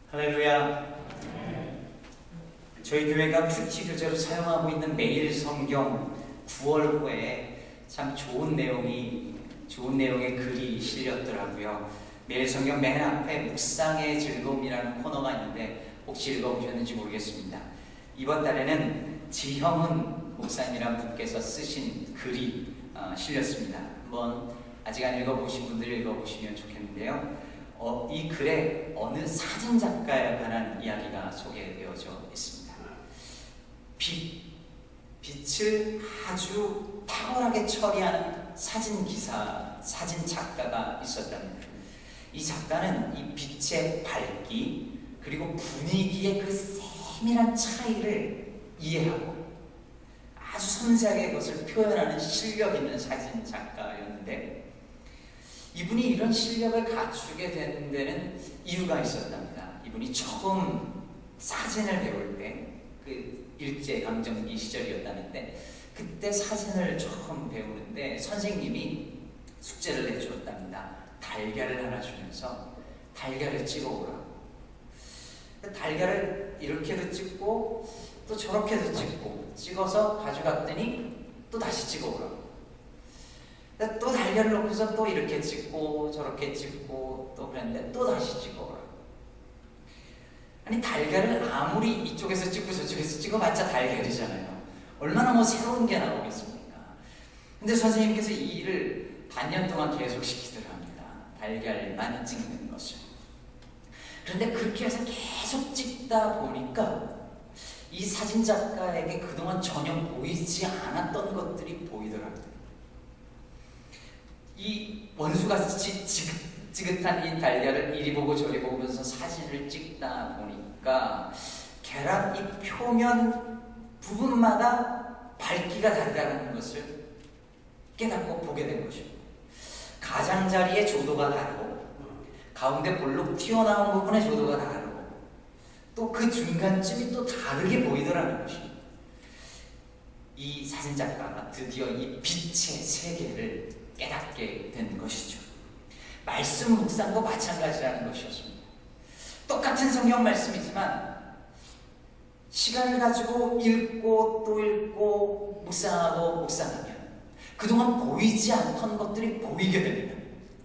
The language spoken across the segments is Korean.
할렐루야. 저희 교회가 큐티 교재로 사용하고 있는 매일 성경 9월호에 참 좋은 내용의 글이 실렸더라고요. 매일 성경 맨 앞에 묵상의 즐거움이라는 코너가 있는데 혹시 읽어보셨는지 모르겠습니다. 이번 달에는 지형은 목사님이란 분께서 쓰신 글이 실렸습니다. 한번 아직 안 읽어보신 분들 읽어보시면 좋겠는데요. 이 글에 어느 사진작가에 관한 이야기가 소개되어져 있습니다. 빛을 아주 탁월하게 처리하는 사진작가가 있었답니다. 이 작가는 이 빛의 밝기 그리고 분위기의 그 세밀한 차이를 이해하고 아주 섬세하게 그것을 표현하는 실력 있는 사진작가였는데 이분이 이런 실력을 갖추게 된 데는 이유가 있었답니다. 이분이 처음 사진을 배울 때 그 일제강점기 시절이었다는데 그때 사진을 처음 배우는데 선생님이 숙제를 내주었답니다. 달걀을 하나 주면서 달걀을 찍어오라. 달걀을 이렇게도 찍고 또 저렇게도 찍고 찍어서 가져갔더니 또 다시 찍어오라. 또 달걀을 넣고서 또 이렇게 찍고 저렇게 찍고 또 그랬는데 또 다시 찍어오라. 아니 달걀을 아무리 이쪽에서 찍고 저쪽에서 찍어봤자 달걀이잖아요. 얼마나 새로운 게 나오겠습니까? 근데 선생님께서 이 일을 반년 동안 계속 시키더랍니다. 달걀만 찍는 것을. 그런데 그렇게 해서 계속 찍다 보니까 이 사진작가에게 그동안 전혀 보이지 않았던 것들이 보이더랍니다. 이 원수같이 지긋한 이 달걀을 이리 보고 저리 보면서 사진을 찍다 보니까 계란 이 표면 부분마다 밝기가 다르다는 것을 깨닫고 보게 된 것입니다. 가장자리의 조도가 다르고 가운데 볼록 튀어나온 부분의 조도가 다르고 또 그 중간쯤이 또 다르게 보이더라는 것입니다. 이 사진작가가 드디어 이 빛의 세계를 깨닫게 된 것이죠. 말씀 묵상도 마찬가지라는 것이었습니다. 똑같은 성경 말씀이지만 시간을 가지고 읽고 또 읽고 묵상하면 그동안 보이지 않던 것들이 보이게 됩니다.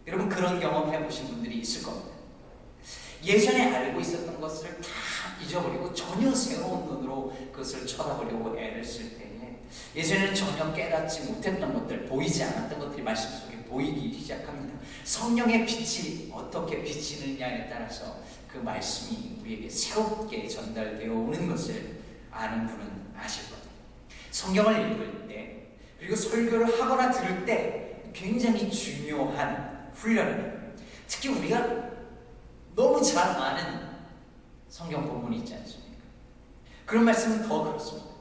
여러분 그런 경험 해보신 분들이 있을 겁니다. 예전에 알고 있었던 것을 다 잊어버리고 전혀 새로운 눈으로 그것을 쳐다보려고 애를 쓸 때에 예전에는 전혀 깨닫지 못했던 것들, 보이지 않았던 것들이 말씀 속에 보이기 시작합니다. 성령의 빛이 어떻게 비치느냐에 따라서 그 말씀이 우리에게 새롭게 전달되어 오는 것을 아는 분은 아실 겁니다. 성경을 읽을 때 그리고 설교를 하거나 들을 때 굉장히 중요한 훈련입니다. 특히 우리가 너무 잘 아는 성경 본문이 있지 않습니까? 그런 말씀은 더 그렇습니다.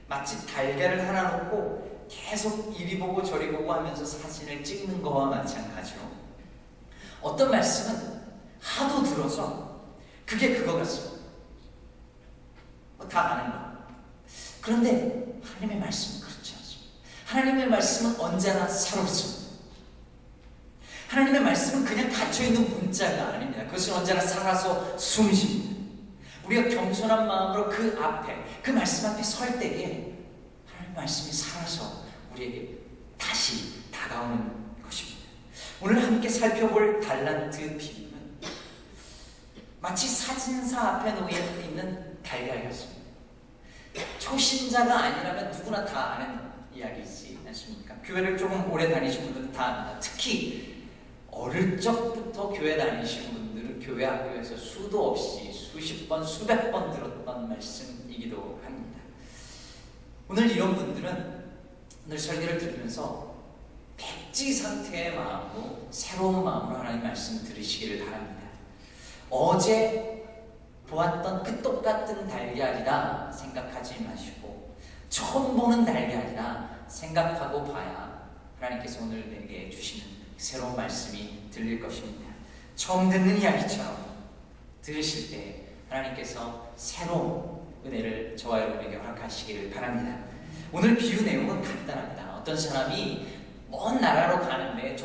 마치 달걀을 하나 놓고 계속 이리 보고 저리 보고 하면서 사진을 찍는 거와 마찬가지로 어떤 말씀은 하도 들어서 그게 그거 같습니다. 다 아는 거. 그런데 하나님의 말씀은 그렇지 않습니다. 하나님의 말씀은 언제나 새롭습니다. 하나님의 말씀은 그냥 닫혀있는 문자가 아닙니다. 그것은 언제나 살아서 숨쉽니다. 우리가 겸손한 마음으로 그 말씀 앞에 설 때에 하나님의 말씀이 살아서 우리에게 다시 다가오는 것입니다. 오늘 함께 살펴볼 달란트 비유는 마치 사진사 앞에 놓여 있는 달걀 같습니다. 초신자가 아니라면 누구나 다 아는 이야기이지 않습니까? 교회를 조금 오래 다니신 분들은 다 압니다. 특히 어릴 적부터 교회 다니신 분들은 교회 학교에서 수도 없이 수십 번, 수백 번 들었던 말씀이기도 합니다. 오늘 이런 분들은 오늘 설교를 들으면서 백지 상태의 마음으로 새로운 마음으로 하나님 말씀 들으시기를 바랍니다. 어제 보았던 그 똑같은 달걀이다 생각하지 마시고 처음 보는 달걀이다 생각하고 봐야 하나님께서 오늘 내게 주시는 새로운 말씀이 들릴 것입니다. 처음 듣는 이야기처럼 들으실 때 하나님께서 새로운 은혜를 저와 여러분에게 허락하시기를 바랍니다. 오늘 비유 내용은 간단합니다. 어떤 사람이 먼 나라로 가는데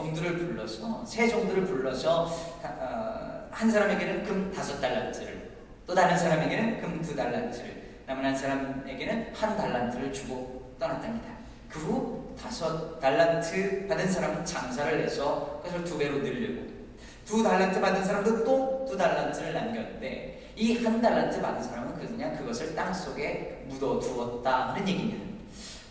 새 종들을 불러서 한 사람에게는 금 5달란트를 또 다른 사람에게는 금 2달란트를, 남은 한 사람에게는 1달란트를 주고 떠났답니다. 그 후 5달란트 받은 사람은 장사를 해서 그것을 2배로 늘리고, 2달란트 받은 사람도 또 2달란트를 남겼는데, 이 1달란트 받은 사람은 그냥 그것을 땅속에 묻어두었다 하는 얘기입니다.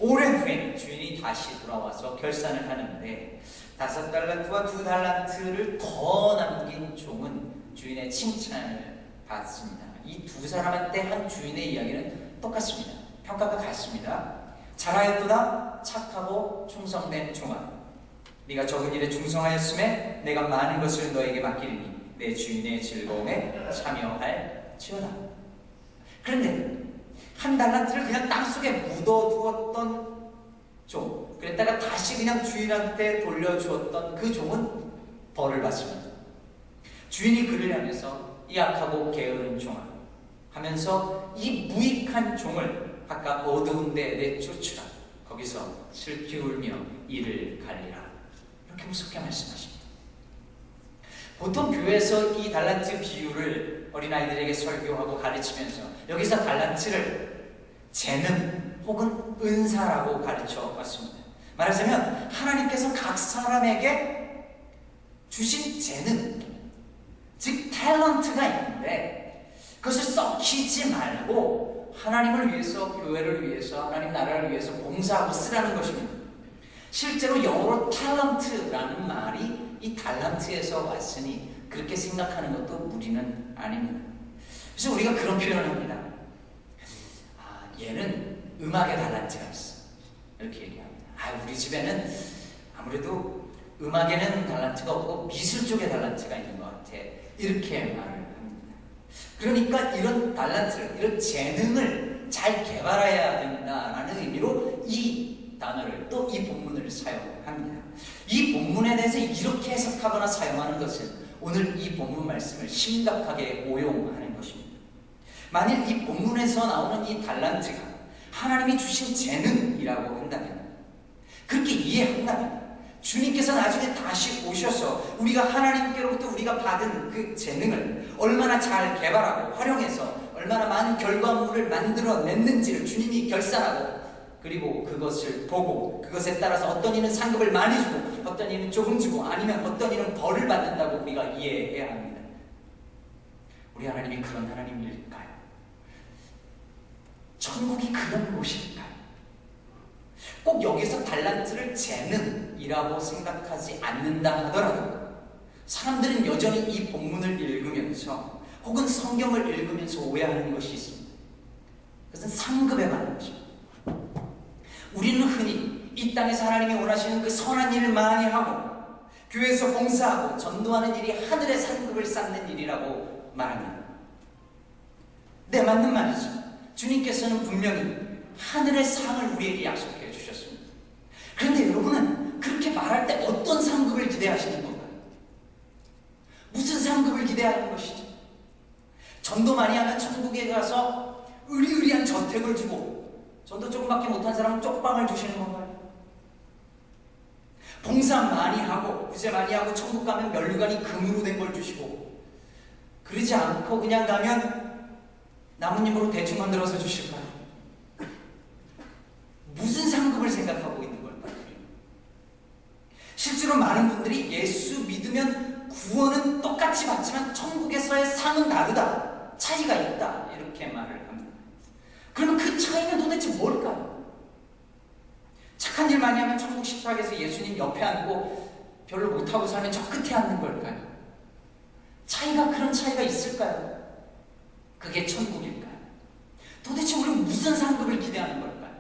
오랜 후에 주인이 다시 돌아와서 결산을 하는데 5달란트와 2달란트를 더 남긴 종은 주인의 칭찬을 받습니다. 이 두 사람한테 한 주인의 이야기는 똑같습니다. 평가가 같습니다. 잘하였도다 착하고 충성된 종아, 네가 적은 일에 충성하였음에 내가 많은 것을 너에게 맡기리니 내 주인의 즐거움에 참여할지어다. 그런데 1달란트를 그냥 땅속에 묻어두었던 종, 그랬다가 다시 그냥 주인한테 돌려주었던 그 종은 벌을 받습니다. 주인이 그를 향해서 이 악하고 게으른 종아 하면서 이 무익한 종을 바깥 어두운 데 내쫓으라. 거기서 슬피 울며 이를 갈리라. 이렇게 무섭게 말씀하십니다. 보통 교회에서 이 달란트 비유를 어린아이들에게 설교하고 가르치면서 여기서 달란트를 재능 혹은 은사라고 가르쳐 왔습니다. 말하자면 하나님께서 각 사람에게 주신 재능, 즉 탤런트가 있는데 그것을 썩히지 말고 하나님을 위해서, 교회를 위해서, 하나님 나라를 위해서 봉사하고 쓰라는 것입니다. 실제로 영어로 탤런트라는 말이 이 달란트에서 왔으니 그렇게 생각하는 것도 무리는 아닙니다. 그래서 우리가 그런 표현을 합니다. 얘는 음악에 달란트가 있어, 이렇게 얘기합니다. 우리 집에는 아무래도 음악에는 달란트가 없고 미술 쪽에 달란트가 있는 것 같아, 이렇게 말을 합니다. 그러니까 이런 달란트를, 이런 재능을 잘 개발해야 된다라는 의미로 이 단어를, 또 이 본문을 사용합니다. 이 본문에 대해서 이렇게 해석하거나 사용하는 것은 오늘 이 본문 말씀을 심각하게 오용하는 것입니다. 만일 이 본문에서 나오는 이 달란트가 하나님이 주신 재능이라고 한다면, 그렇게 이해한다면 주님께서 나중에 다시 오셔서 우리가 하나님께로부터 우리가 받은 그 재능을 얼마나 잘 개발하고 활용해서 얼마나 많은 결과물을 만들어냈는지를 주님이 결산하고, 그리고 그것을 보고 그것에 따라서 어떤 이는 상급을 많이 주고 어떤 이는 조금 주고 아니면 어떤 이는 벌을 받는다고 우리가 이해해야 합니다. 우리 하나님이 그런 하나님일까요? 천국이 그런 곳일까요? 꼭 여기서 달란트를 재능이라고 생각하지 않는다 하더라도 사람들은 여전히 이 본문을 읽으면서 혹은 성경을 읽으면서 오해하는 것이 있습니다. 그것은 상급에 관한 것입니다. 우리는 흔히 이 땅에서 하나님이 원하시는 그 선한 일을 많이 하고 교회에서 봉사하고 전도하는 일이 하늘의 상급을 쌓는 일이라고 말합니다. 네, 맞는 말이죠. 주님께서는 분명히 하늘의 상을 우리에게 약속해 주셨습니다. 그런데 여러분은 그렇게 말할 때 어떤 상급을 기대하시는 건가요? 무슨 상급을 기대하는 것이죠? 전도 많이 하면 천국에 가서 의리의리한 저택을 주고, 전도 조금밖에 못한 사람은 쪽방을 주시는 건가요? 봉사 많이 하고 구제 많이 하고 천국 가면 면류관이 금으로 된 걸 주시고, 그러지 않고 그냥 가면 나뭇잎으로 대충 만들어서 주실까요? 무슨 상급을 생각하고 있는 걸까요? 실제로 많은 분들이 예수 믿으면 구원은 똑같이 받지만 천국에서의 상은 다르다, 차이가 있다, 이렇게 말을 합니다. 그러면 그 차이는 도대체 뭘까요? 착한 일 많이 하면 천국 식탁에서 예수님 옆에 앉고 별로 못하고 살면 저 끝에 앉는 걸까요? 차이가, 그런 차이가 있을까요? 그게 천국일까요? 도대체 우리는 무슨 상급을 기대하는 걸까요?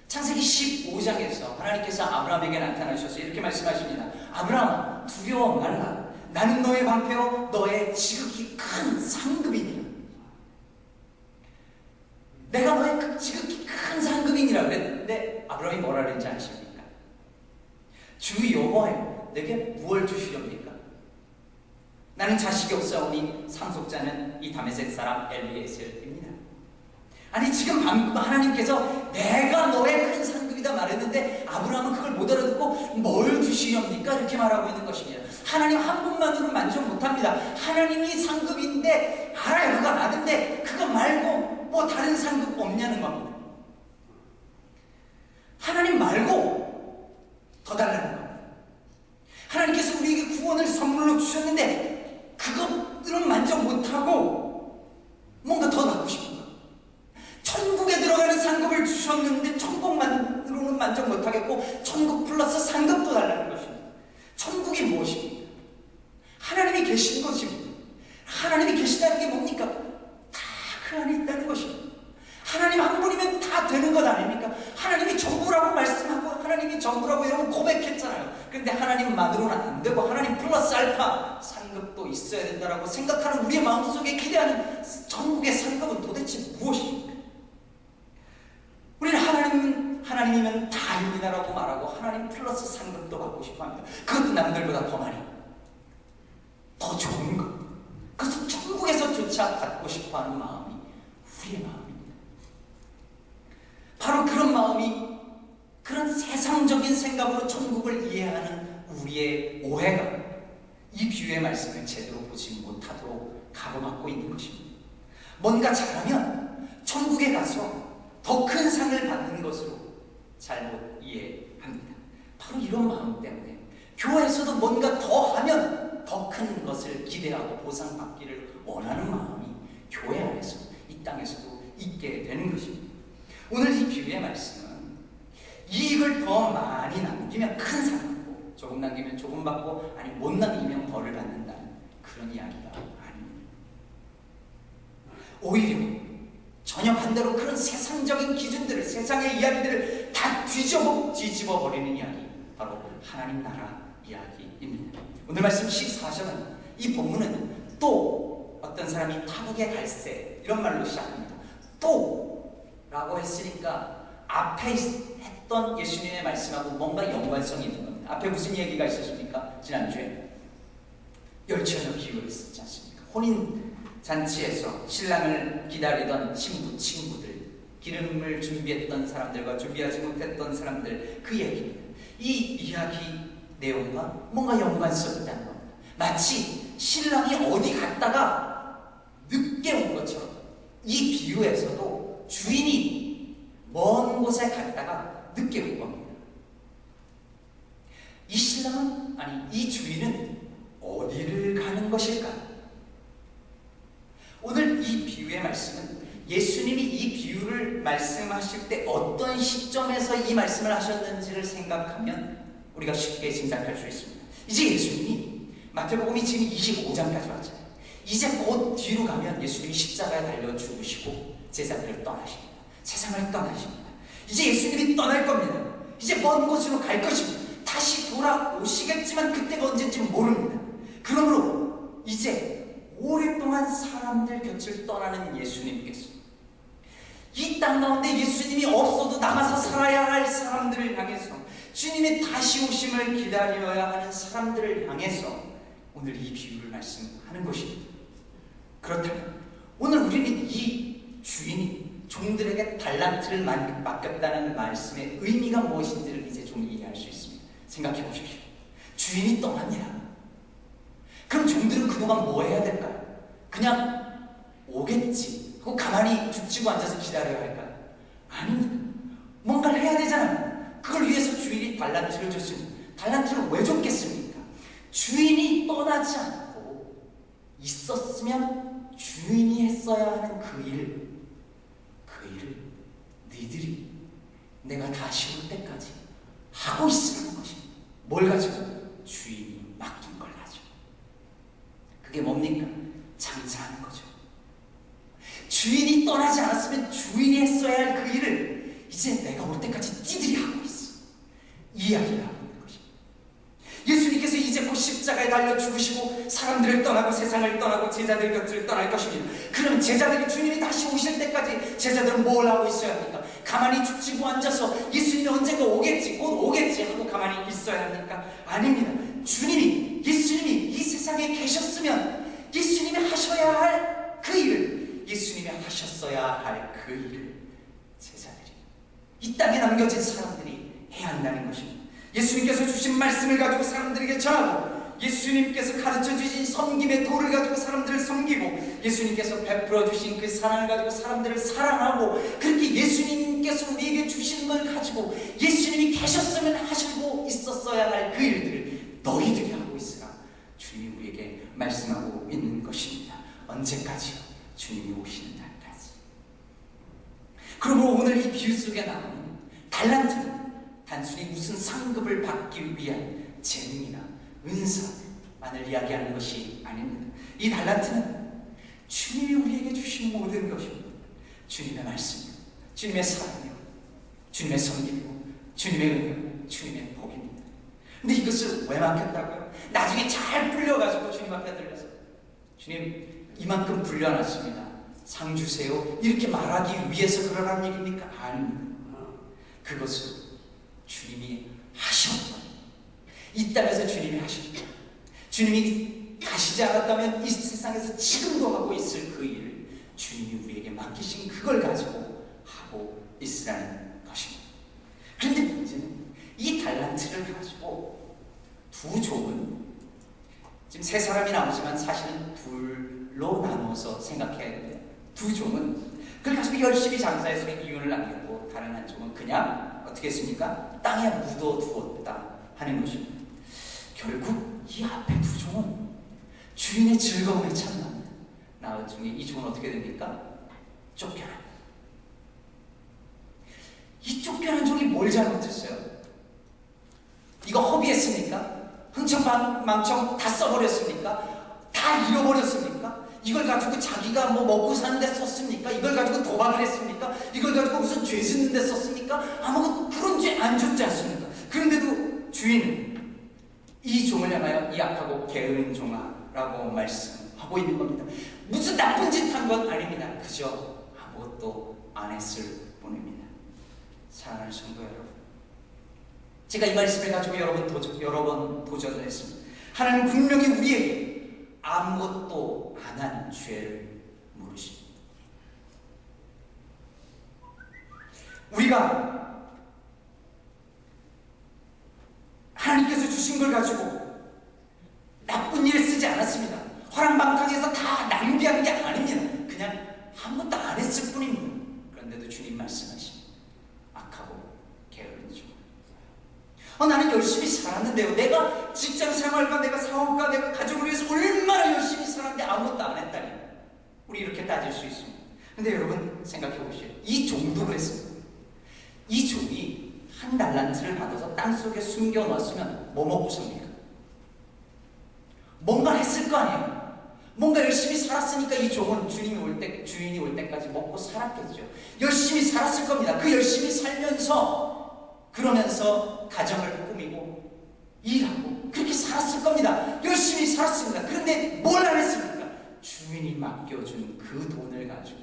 창세기 15장에서 하나님께서 아브라함에게 나타나셔서 이렇게 말씀하십니다. 아브라함아, 두려워 말라. 나는 너의 방패요 너의 지극히 큰 상급이니라. 내가 너의 그 지극히 큰 상급이니라 그랬는데 아브라함이 뭐라 그랬는지 아십니까? 주 여호와여, 내게 무엇을 주시렵니까? 나는 자식이 없사오니 상속자는 이 다메섹 사람 엘리에셀입니다. 아니, 지금 방금 하나님께서 내가 너의 큰 상급이다 말했는데 아브라함은 그걸 못 알아듣고 뭘 주시렵니까? 이렇게 말하고 있는 것입니다. 하나님 한 분만으로 만족 못합니다. 하나님이 상급인데 알아요. 그거 아는 많은데 그거 말고 뭐 다른 상급 없냐는 겁니다. 하나님 말고 더 달라는 겁니다. 하나님께서 우리에게 구원을 선물로 주셨는데 그것들은 만족 못하고 뭔가 더 낳고 싶은 거예요. 천국에 들어가는 상급을 주셨는데 천국만으로는 만족 못하겠고 천국 플러스 상급도 달라는 것입니다. 천국이 무엇입니까? 하나님이 계신 것입니다. 하나님이 계시다는 게 뭡니까? 다 그 안에 있다는 것입니다. 하나님 한 분이면 다 되는 것 아닙니까? 하나님이 전부라고 말씀하고 하나님이 전부라고 여러분 고백했잖아요. 그런데 하나님만으로는 안 되고 하나님 플러스 알파 상급도 있어야 된다고 생각하는 우리의 마음속에 기대하는 전국의 상급은 도대체 무엇입니까? 우리는 하나님이면 다입니다라고 말하고 하나님 플러스 상급도 받고 싶어합니다. 그것도 남들보다 더 많이, 더 좋은 것, 그래서 천국에서조차 받고 싶어하는 마음이 우리의 마음입니다. 바로 그런 마음이, 그런 세상적인 생각으로 천국을 이해하는 우리의 오해가 이 비유의 말씀을 제대로 보지 못하도록 가로막고 있는 것입니다. 뭔가 잘하면 천국에 가서 더 큰 상을 받는 것으로 잘못 이해합니다. 바로 이런 마음 때문에 교회에서도 뭔가 더 하면 더 큰 것을 기대하고 보상받기를 원하는 마음이 교회 안에서 이 땅에서도 있게 되는 것입니다. 오늘 이 비유의 말씀은 이익을 더 많이 남기면 큰 상 받고 조금 남기면 조금 받고 아니 못 남기면 벌을 받는다는 그런 이야기가 아닙니다. 오히려 전혀 반대로 그런 세상적인 기준들을, 세상의 이야기들을 다 뒤집어 버리는 이야기, 바로 하나님 나라 이야기입니다. 오늘 말씀 14절은 이 본문은 또 어떤 사람이 타국의 갈새 이런 말로 시작합니다. 또 라고 했으니까 앞에 했던 예수님의 말씀하고 뭔가 연관성이 있는 겁니다. 앞에 무슨 얘기가 있었습니까? 지난주에 열처녀 비유를 했지 않습니까? 혼인 잔치에서 신랑을 기다리던 신부 친구들, 기름을 준비했던 사람들과 준비하지 못했던 사람들, 그 얘기입니다. 이 이야기 내용과 뭔가 연관성이 있다는 겁니다. 마치 신랑이 어디 갔다가 늦게 온 것처럼 이 비유에서도 주인이 먼 곳에 갔다가 늦게 온 겁니다. 이 신랑은, 아니 이 주인은 어디를 가는 것일까? 오늘 이 비유의 말씀은 예수님이 이 비유를 말씀하실 때 어떤 시점에서 이 말씀을 하셨는지를 생각하면 우리가 쉽게 짐작할 수 있습니다. 이제 예수님이 마태복음이 지금 25장까지 왔잖아요. 이제 곧 뒤로 가면 예수님이 십자가에 달려 죽으시고 제자들을 떠나십니다. 세상을 떠나십니다. 이제 예수님이 떠날 겁니다. 이제 먼 곳으로 갈 것입니다. 다시 돌아오시겠지만 그때가 언제인지 모릅니다. 그러므로 이제 오랫동안 사람들 곁을 떠나는 예수님께서 이 땅 가운데 예수님이 없어도 남아서 살아야 할 사람들을 향해서, 주님의 다시 오심을 기다려야 하는 사람들을 향해서 오늘 이 비유를 말씀하는 것입니다. 그렇다면 오늘 우리는 이 주인이 종들에게 달란트를 맡겼다는 말씀의 의미가 무엇인지를 이제 좀 이해할 수 있습니다. 생각해 보십시오. 주인이 떠납니다. 그럼 종들은 그동안 뭐 해야 될까요? 그냥 오겠지 하고 가만히 죽지고 앉아서 기다려야 할까요? 아닙니다. 뭔가를 해야 되잖아요. 그걸 위해서 주인이 달란트를 줬습니다. 달란트를 왜 줬겠습니까? 주인이 떠나지 않고 있었으면 주인이 했어야 하는 그 일을 너희들이 내가 다시 올 때까지 하고 있으라는 것입니다. 뭘 가지고? 주인이 맡긴 걸 가지고. 그게 뭡니까? 장사하는 거죠. 주인이 떠나지 않았으면 주인이 했어야 할 그 일을 이제 내가 올 때까지 니들이 하고 있어. 이 이야기를 하고 있는 것입니다. 예수님께서 이제 곧 십자가에 달려 죽으시고 사람들을 떠나고 세상을 떠나고 제자들 곁을 떠날 것입니다. 그럼 제자들이 주님이 다시 오실 때까지 제자들은 뭘 하고 있어야 합니까? 가만히 죽지고 앉아서 예수님이 언젠가 오겠지, 곧 오겠지 하고 가만히 있어야 합니까? 아닙니다. 예수님이 이 세상에 계셨으면 예수님이 하셔야 할 그 일을, 예수님이 하셨어야 할 그 일을 제자들이, 이 땅에 남겨진 사람들이 해야 한다는 것입니다. 예수님께서 주신 말씀을 가지고 사람들에게 전하고 예수님께서 가르쳐 주신 섬김의 도를 가지고 사람들을 섬기고, 예수님께서 베풀어 주신 그 사랑을 가지고 사람들을 사랑하고, 그렇게 예수님께서 우리에게 주신 걸 가지고 예수님이 계셨으면 하시고 있었어야 할 그 일들을 너희들이 하고 있으라 주님이 우리에게 말씀하고 있는 것입니다. 언제까지요? 주님이 오시는 날까지. 그러므로 오늘 이 비유 속에 나오는 달란트는 단순히 무슨 상급을 받기 위한 재능이나 은사만을 이야기하는 것이 아닙니다. 이 달란트는 주님이 우리에게 주신 모든 것입니다. 주님의 말씀, 주님의 사랑이요, 주님의 섬김이고, 주님의 은혜요, 주님의 복입니다. 근데 이것을 왜 맡겼다고요? 나중에 잘 불려가지고 주님 앞에 들려서 주님 이만큼 불려놨습니다, 상 주세요, 이렇게 말하기 위해서 그러라는 얘기입니까? 아닙니다. 그것은 주님이 하셨던, 이 땅에서 주님이 하셨던, 주님이 가시지 않았다면 이 세상에서 지금도 하고 있을 그 일을 주님이 우리에게 맡기신 그걸 가지고 하고 있으라는 것입니다. 그런데 문제는 이 달란트를 가지고 두 종은, 지금 세 사람이 나오지만 사실은 둘로 나눠서 생각해야 됩니다. 두 종은 그걸 가지고 열심히 장사해서 이윤을 남겼고, 다른 한 종은 그냥 어떻게 했습니까? 땅에 묻어두었다 하는 것입니다. 결국 이 앞에 두 종은 주인의 즐거움에 참납니다. 나중에 이 종은 어떻게 됩니까? 쫓겨납니다. 이 쫓겨난 종이 뭘 잘못했어요? 이거 허비했습니까? 흥청망청 다 써버렸습니까? 다 잃어버렸습니까? 이걸 가지고 자기가 뭐 먹고 사는 데 썼습니까? 이걸 가지고 도박을 했습니까? 이걸 가지고 무슨 죄 짓는 데 썼습니까? 아무것도 그런 죄 안 줬지 않습니까? 그런데도 주인은 이 종을 향하여 이 악하고 게으른 종아라고 말씀하고 있는 겁니다. 무슨 나쁜 짓 한 건 아닙니다. 그저 아무것도 안 했을 뿐입니다. 사랑하는 성도 여러분, 제가 이 말씀을 가지고 여러 번 도전을 했습니다. 하나님 분명히 우리에게 아무것도 안 한 죄를 물으십니다. 우리가 하나님께서 주신 걸 가지고 나쁜 일에 쓰지 않았습니다. 허랑방탕해서 다 낭비한 게 아닙니다. 그냥 아무것도 안 했을 뿐입니다. 그런데도 주님 말씀하십니다. 악하고 게으른 종, 나는 열심히 살았는데요, 내가 직장 생활과 내가 사업과 내가 가족을 위해서 얼마나 열심히 살았는데 아무것도 안 했다니. 우리 이렇게 따질 수 있습니다. 근데 여러분 생각해 보시죠. 이 종도 그랬습니다. 이 종이 한 달란트를 받아서 땅속에 숨겨놨으면 뭐 먹고 삽니까? 뭔가 했을 거 아니에요. 뭔가 열심히 살았으니까 이 종은 주인이 올 때까지 먹고 살았겠죠. 열심히 살았을 겁니다. 그 열심히 살면서, 그러면서 가정을 꾸미고 일하고 그렇게 살았을 겁니다. 열심히 살았습니다. 그런데 뭘 안 했습니까? 주인이 맡겨준 그 돈을 가지고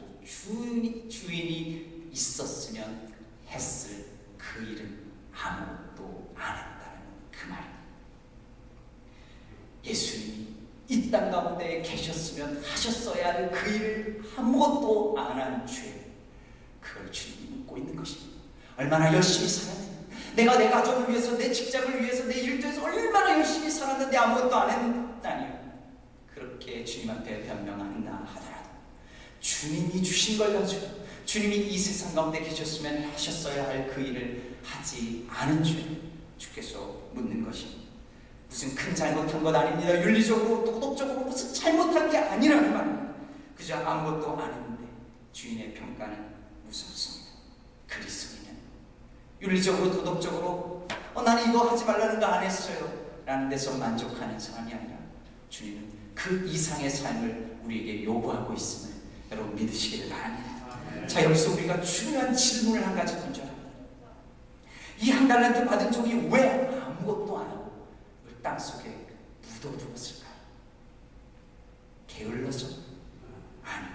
주인이 있었으면 했을 그 일은 아무것도 안 했다는 그 말입니다. 예수님이 이 땅 가운데 계셨으면 하셨어야 할 그 일을 아무것도 안 한 죄, 그걸 주님이 묻고 있는 것입니다. 얼마나 열심히 살았는데, 내가 내 가족을 위해서, 내 직장을 위해서, 내 일터에서 얼마나 열심히 살았는데 아무것도 안 했다니요. 그렇게 주님 앞에 변명한다 하더라도 주님이 주신 걸 가지고, 주님이 이 세상 가운데 계셨으면 하셨어야 할 그 일을 하지 않은 죄, 주께서 묻는 것입니다. 무슨 큰 잘못한 것 아닙니다. 윤리적으로, 도덕적으로 무슨 잘못한 게 아니라는 말입니다. 그저 아무것도 안 했는데 주인의 평가는 무섭습니다. 그리스도인은 윤리적으로, 도덕적으로 나는 이거 하지 말라는 거 안 했어요 라는 데서 만족하는 사람이 아니라, 주님은 그 이상의 삶을 우리에게 요구하고 있음을 여러분 믿으시기를 바랍니다. 자, 여기서 우리가 중요한 질문을 한 가지 던져라. 이 한 달란트 받은 종이 왜 아무것도 안 하고 땅속에 묻어두었을까요? 게을러서? 아니.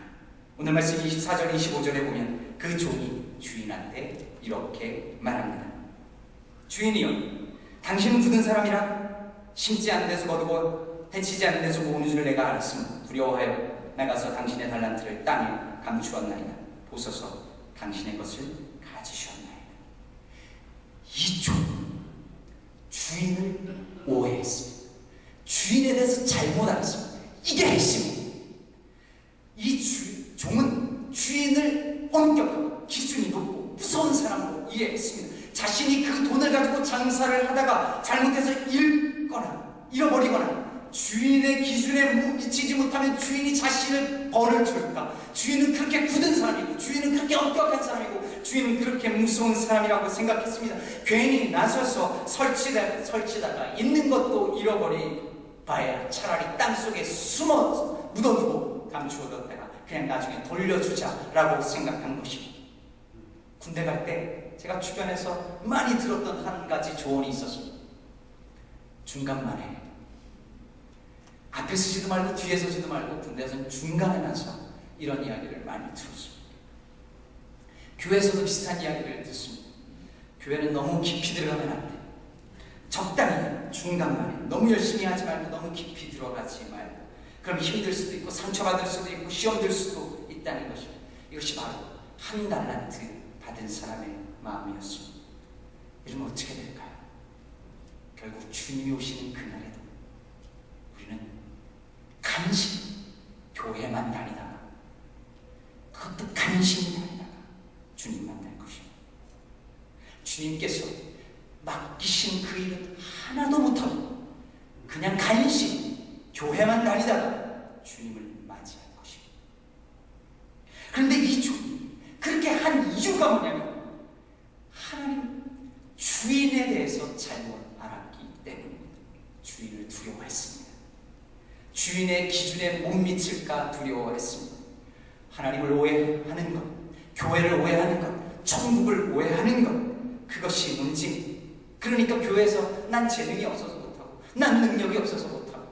오늘 말씀 24절 25절에 보면 그 종이 주인한테 이렇게 말합니다. 주인이여, 당신은 굳은 사람이라 심지 않은 데서 거두고 해치지 않은 데서 모으는 줄을 내가 알았으므로 두려워하여 나가서 당신의 달란트를 땅에 감추었나이다. 보소서, 당신의 것을 가지셨나이다. 이 종은 주인을 오해했습니다. 주인에 대해서 잘못 알았습니다. 이게 핵심입니다. 종은 주인을 엄격하고 기준이 높고 무서운 사람으로 이해했습니다. 자신이 그 돈을 가지고 장사를 하다가 잘못해서 잃어버리거나 주인의 기준에 미치지 못하면 주인이 자신을 벌을 줄까? 주인은 그렇게 굳은 사람이고 주인은 그렇게 엄격한 사람이고 주인은 그렇게 무서운 사람이라고 생각했습니다. 괜히 나서서 설치다가 있는 것도 잃어버려야 차라리 땅속에 숨어 묻어두고 감추어뒀다가 그냥 나중에 돌려주자라고 생각한 것입니다. 군대 갈 때 제가 주변에서 많이 들었던 한 가지 조언이 있었습니다. 중간만에 앞에 서지도 말고 뒤에 서지도 말고 군대에서는 중간에 나서 이런 이야기를 많이 들었습니다. 교회에서도 비슷한 이야기를 듣습니다. 교회는 너무 깊이 들어가면 안 돼. 적당히 중간만에 너무 열심히 하지 말고 너무 깊이 들어가지 말고 그럼 힘들 수도 있고 상처받을 수도 있고 시험 들 수도 있다는 것입니다. 이것이 바로 한 달란트 받은 사람의 마음이었습니다. 이러면 어떻게 될까요? 결국 주님이 오시는 그날에도 우리는 간신히 교회만 다니다가 그것도 간신히 다니다가 주님 만날 것입니다. 주님께서 맡기신 그 일은 하나도 못하고 그냥 간신히 교회만 다니다가 주님을 맞이할 것입니다. 그런데 이 주님이 그렇게 한 이유가 뭐냐면 하나님 주인에 대해서 잘못 알았기 때문입니다. 주인을 두려워했습니다. 주인의 기준에 못 미칠까 두려워했습니다. 하나님을 오해하는 것, 교회를 오해하는 것, 천국을 오해하는 것, 그것이 문제입니다. 그러니까 교회에서 난 재능이 없어서 못하고 난 능력이 없어서 못하고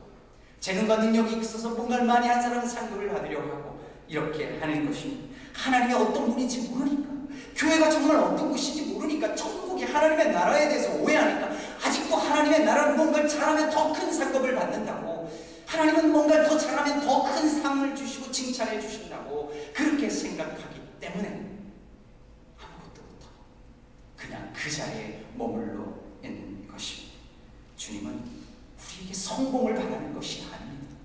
재능과 능력이 있어서 뭔가를 많이 한 사람은 상급을 받으려고 하고 이렇게 하는 것입니다. 하나님이 어떤 분인지 모르니까 교회가 정말 어떤 곳인지 모르니까 천국이 하나님의 나라에 대해서 오해하니까 아직도 하나님의 나라는 뭔가를 잘하면 더 큰 상급을 받는다고 하나님은 뭔가를 더 잘하면 더 큰 상을 주시고 칭찬해 주신다고 그렇게 생각하기 때문에 아무것도 못하고 그냥 그 자리에 머물러 있는 것입니다. 주님은 우리에게 성공을 바라는 것이 아닙니다.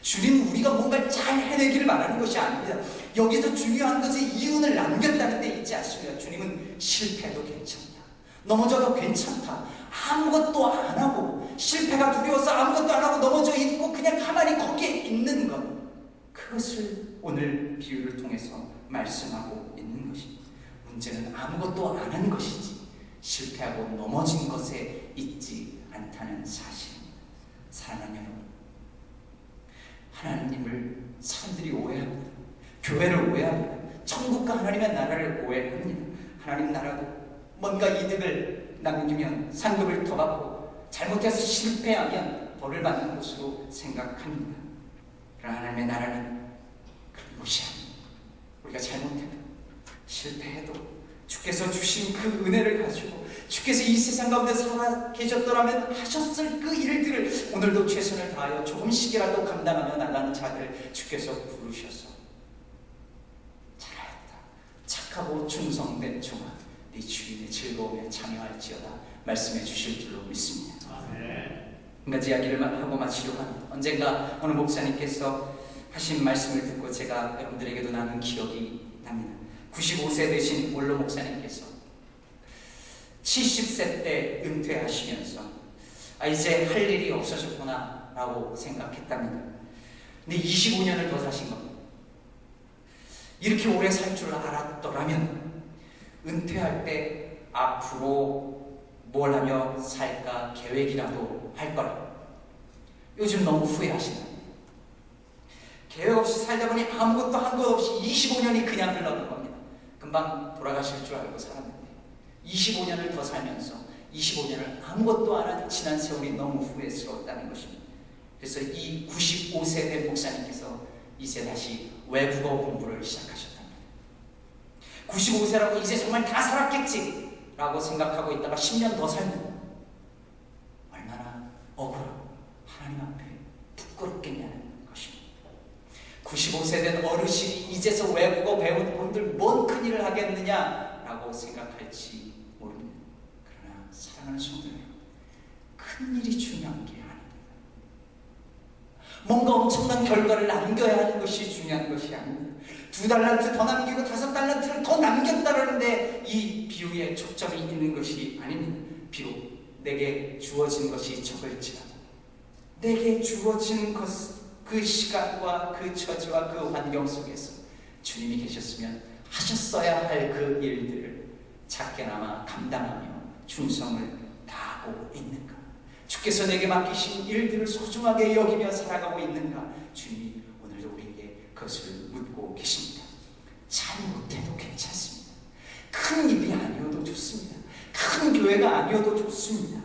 주님은 우리가 뭔가를 잘 해내기를 바라는 것이 아닙니다. 여기서 중요한 것은 이윤을 남겼다는 데 있지 않습니다. 주님은 실패도 괜찮다. 넘어져도 괜찮다. 아무것도 안 하고 실패가 두려워서 아무것도 안 하고 넘어져 있고 그냥 가만히 거기에 있는 것, 그것을 오늘 비유를 통해서 말씀하고 있는 것입니다. 문제는 아무것도 안 한 것이지 실패하고 넘어진 것에 있지 않다는 사실입니다. 사랑하는 여러분, 하나님을 사람들이 오해합니다. 교회를 오해합니다. 천국과 하나님의 나라를 오해합니다. 하나님 나라도 뭔가 이득을 남기면 상급을 더 받고 잘못해서 실패하면 벌을 받는 것으로 생각합니다. 그러나 하나님의 나라는 그런 것이 아닙니다. 우리가 잘못해도 실패해도 주께서 주신 그 은혜를 가지고 주께서 이 세상 가운데 살아 계셨더라면 하셨을 그 일들을 오늘도 최선을 다하여 조금씩이라도 감당하며 나가는 자들 주께서 부르셔서 잘하였다, 착하고 충성된 종아, 네 주인의 즐거움에 참여할지어다 말씀해 주실 줄로 믿습니다. 한 가지 이야기를 하고 마치려고 합니다. 언젠가 어느 목사님께서 하신 말씀을 듣고 제가 여러분들에게도 나눈 기억이 납니다. 95세 되신 원로 목사님께서 70세 때 은퇴하시면서 이제 할 일이 없어졌구나 라고 생각했답니다. 근데 25년을 더 사신 겁니다. 이렇게 오래 살 줄 알았더라면 은퇴할 때 앞으로 뭘 하며 살까 계획이라도 할 거라. 요즘 너무 후회하신다. 계획 없이 살다 보니 아무것도 한 것 없이 25년이 그냥 흘러간 겁니다. 금방 돌아가실 줄 알고 살았는데 25년을 더 살면서 25년을 아무것도 안 한 지난 세월이 너무 후회스러웠다는 것입니다. 그래서 이 95세 된 목사님께서 이제 다시 외국어 공부를 시작하셨답니다. 95세라고 이제 정말 다 살았겠지 라고 생각하고 있다가 10년 더 살면 얼마나 억울하고 하나님 앞에 부끄럽겠냐는 것입니다. 95세 된 어르신이 이제서 외국어 배운 분들 뭔 큰일을 하겠느냐 라고 생각할지 모릅니다. 그러나 사랑하는 성도 여러분, 큰일이 중요한 게 아닙니다. 뭔가 엄청난 결과를 남겨야 하는 것이 중요한 것이 아닙니다. 2달란트 더 남기고 5달란트를 더 남겼다라는데 이 비유에 초점이 있는 것이 아닙니다. 비록 내게 주어진 것이 적을지라도 내게 주어진 것, 그 시간과 그 처지와 그 환경 속에서 주님이 계셨으면 하셨어야 할 그 일들을 작게나마 감당하며 충성을 다하고 있는가? 주께서 내게 맡기신 일들을 소중하게 여기며 살아가고 있는가? 주님이 오늘도 우리에게 그것을 묻고 계십니다. 잘 못해도 괜찮습니다. 큰 일이 아니어도 좋습니다. 큰 교회가 아니어도 좋습니다.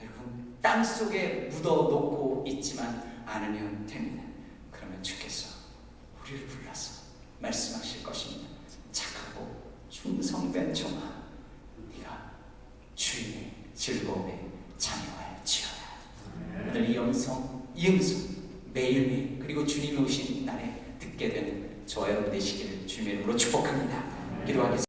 여러분, 땅속에 묻어놓고 있지만 않으면 됩니다. 그러면 주께서 우리를 불러서 말씀하실 것입니다. 착하고 충성된 종아, 네가 주인의 즐거움에 참여할지어다. 오늘 이 음성 매일매일 그리고 주님이 오신 날에 듣게 되는 저와 여러분 되시기를 주님의 이름으로 축복합니다. 기도하겠습니다.